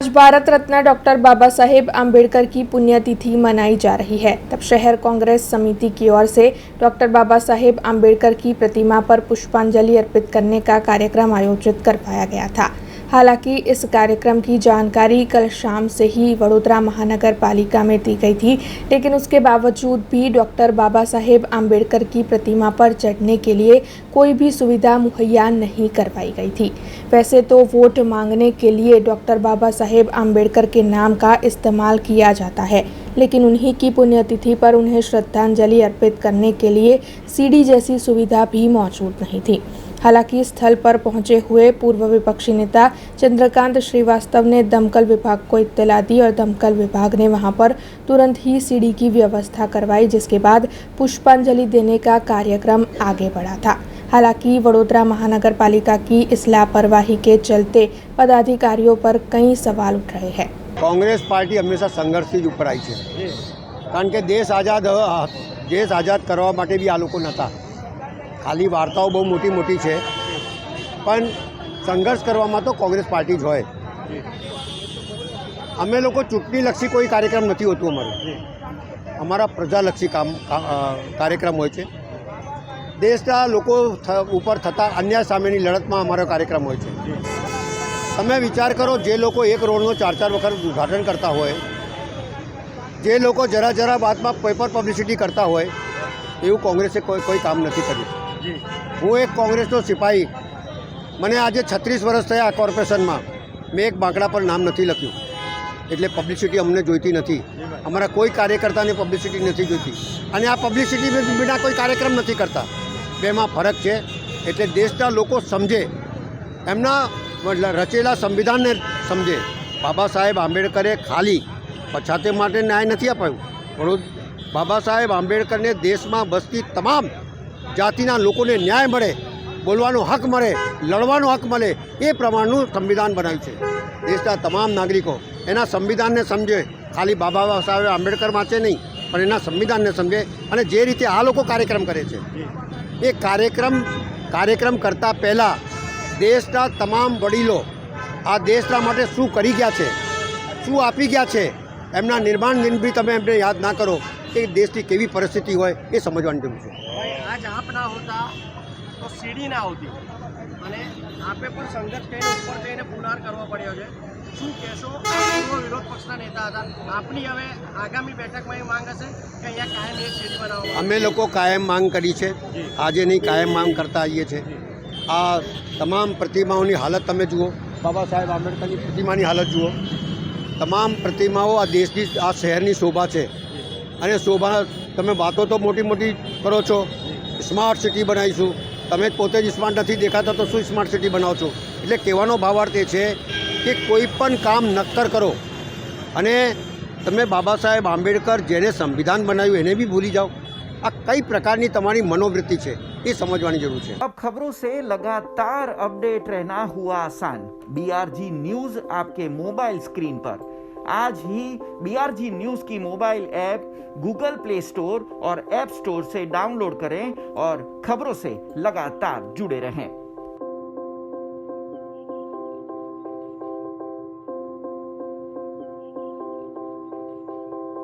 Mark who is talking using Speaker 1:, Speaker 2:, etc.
Speaker 1: आज भारत रत्न डॉक्टर बाबा साहेब आम्बेडकर की पुण्यतिथि मनाई जा रही है। तब शहर कांग्रेस समिति की ओर से डॉक्टर बाबा साहेब आम्बेडकर की प्रतिमा पर पुष्पांजलि अर्पित करने का कार्यक्रम आयोजित करवाया गया था। हालांकि इस कार्यक्रम की जानकारी कल शाम से ही वडोदरा महानगर पालिका में दी गई थी, लेकिन उसके बावजूद भी डॉक्टर बाबा साहेब आम्बेडकर की प्रतिमा पर चढ़ने के लिए कोई भी सुविधा मुहैया नहीं करवाई गई थी। वैसे तो वोट मांगने के लिए डॉक्टर बाबा साहेब आम्बेडकर के नाम का इस्तेमाल किया जाता है, लेकिन उन्हीं की पुण्यतिथि पर उन्हें श्रद्धांजलि अर्पित करने के लिए सीडी जैसी सुविधा भी मौजूद नहीं थी। हालांकि स्थल पर पहुंचे हुए पूर्व विपक्षी नेता चंद्रकांत श्रीवास्तव ने दमकल विभाग को इत्तला दी और दमकल विभाग ने वहां पर तुरंत ही सीडी की व्यवस्था करवाई, जिसके बाद पुष्पांजलि देने का कार्यक्रम आगे बढ़ा था। हालांकि वडोदरा महानगर पालिका की इस लापरवाही के चलते पदाधिकारियों पर कई सवाल उठ रहे हैं।
Speaker 2: कांग्रेस पार्टी हमेशा संघर्षથી જ ઉપર આવી છે, કારણ કે દેશ આઝાદ કરવા માટે બી આ લોકો નહોતા। ખાલી વાર્તાઓ બહુ મોટી મોટી છે, પણ સંઘર્ષ કરવામાં તો કોંગ્રેસ પાર્ટી જ હોય। અમે લોકો ચૂંટણીલક્ષી કોઈ કાર્યક્રમ નથી હોતું, અમારા પ્રજાલક્ષી કાર્યક્રમ હોય છે। દેશના લોકો ઉપર થતા અન્યાય સામેની લડતમાં અમારો કાર્યક્રમ હોય છે। તમે વિચાર કરો, જે લોકો એક રોડનો 4-4 વખત ઉદ્ઘાટન કરતા હોય, જે લોકો જરા બાતમાં પેપર પબ્લિસિટી કરતા હોય, એવું કોંગ્રેસે કોઈ કામ નથી કર્યું। હું એક કોંગ્રેસનો સિપાહી, મને આજે 36 વર્ષ થયા કોર્પોરેશનમાં, મેં એક બાંકડા પર નામ નથી લખ્યું, એટલે પબ્લિસિટી અમને જોઈતી નથી। અમારા કોઈ કાર્યકર્તાને પબ્લિસિટી નથી જોઈતી, અને આ પબ્લિસિટી વિના કોઈ કાર્યક્રમ નથી કરતા। બેમાં ફરક છે। એટલે દેશના લોકો સમજે, એમના રચેલા સંવિધાનને સમજે। બાબા સાહેબ આંબેડકરે ખાલી પછાતે માટે ન્યાય નથી અપાયું, બાબા સાહેબ આંબેડકરને દેશમાં બસતી તમામ જાતિના લોકોને ન્યાય મળે, બોલવાનો હક મળે, લડવાનો હક મળે, એ પ્રમાણનું સંવિધાન બનાવ્યું છે। દેશના તમામ નાગરિકો એના સંવિધાનને સમજે, ખાલી બાબા સાહેબ આંબેડકર વાંચે નહીં, પણ એના સંવિધાનને સમજે। અને જે રીતે આ લોકો કાર્યક્રમ કરે છે, એ કાર્યક્રમ કરતાં પહેલાં દેશના તમામ વડીલો આ દેશના માટે શું કરી ગયા છે, શું આપી ગયા છે, એમના નિર્માણ દિન બી તમે એમને યાદ ના કરો કે દેશની કેવી પરિસ્થિતિ હોય, એ સમજવાની જરૂર છે।
Speaker 3: आज आप ना होता तो सीडी ना होती, અને આપે પણ સંઘર્ષ કરીને ઉપર જઈને પુનરાર કરવો પડ્યો છે। શું કહેશો? પૂર્વ વિરોધ પક્ષના નેતા હતા, આપની હવે આગામી બેઠકમાં એ માંગ હશે કે અહીંયા કાયમ એક સીડી બનાવવા?
Speaker 2: અમે લોકો કાયમ માંગ કરી છે, આજે નહીં કાયમ માંગ કરતા આવીએ છીએ। આ તમામ પ્રતિમાઓની હાલત તમે જુઓ, બાબા સાહેબ આંબેડકરની પ્રતિમાની હાલત જુઓ। તમામ પ્રતિમાઓ આ દેશની, આ શહેરની શોભા છે, અને શોભા તમે વાતો તો મોટી મોટી કરો છો, સ્માર્ટ સિટી બનાવીશું, તમે પોતે જ સ્માર્ટ નથી દેખાતા તો શું સ્માર્ટ સિટી બનાવો છો? એટલે કહેવાનો ભાવાર્થ એ છે કે કોઈ પણ કામ નક્કર કરો, અને તમે બાબા સાહેબ આંબેડકર જેને સંવિધાન બનાવ્યું એને બી ભૂલી જાઓ। આ કઈ પ્રકારની તમારી મનોવૃત્તિ છે, એ સમજવાની જરૂર છે।
Speaker 4: अब खबरों से लगातार अपडेट रहना हुआ आसान। BRG न्यूज आपके मोबाइल स्क्रीन पर। आज ही BRG न्यूज की mobile app Google play store और ऐप स्टोर से डाउनलोड करें और खबरों से लगातार जुड़े रहें।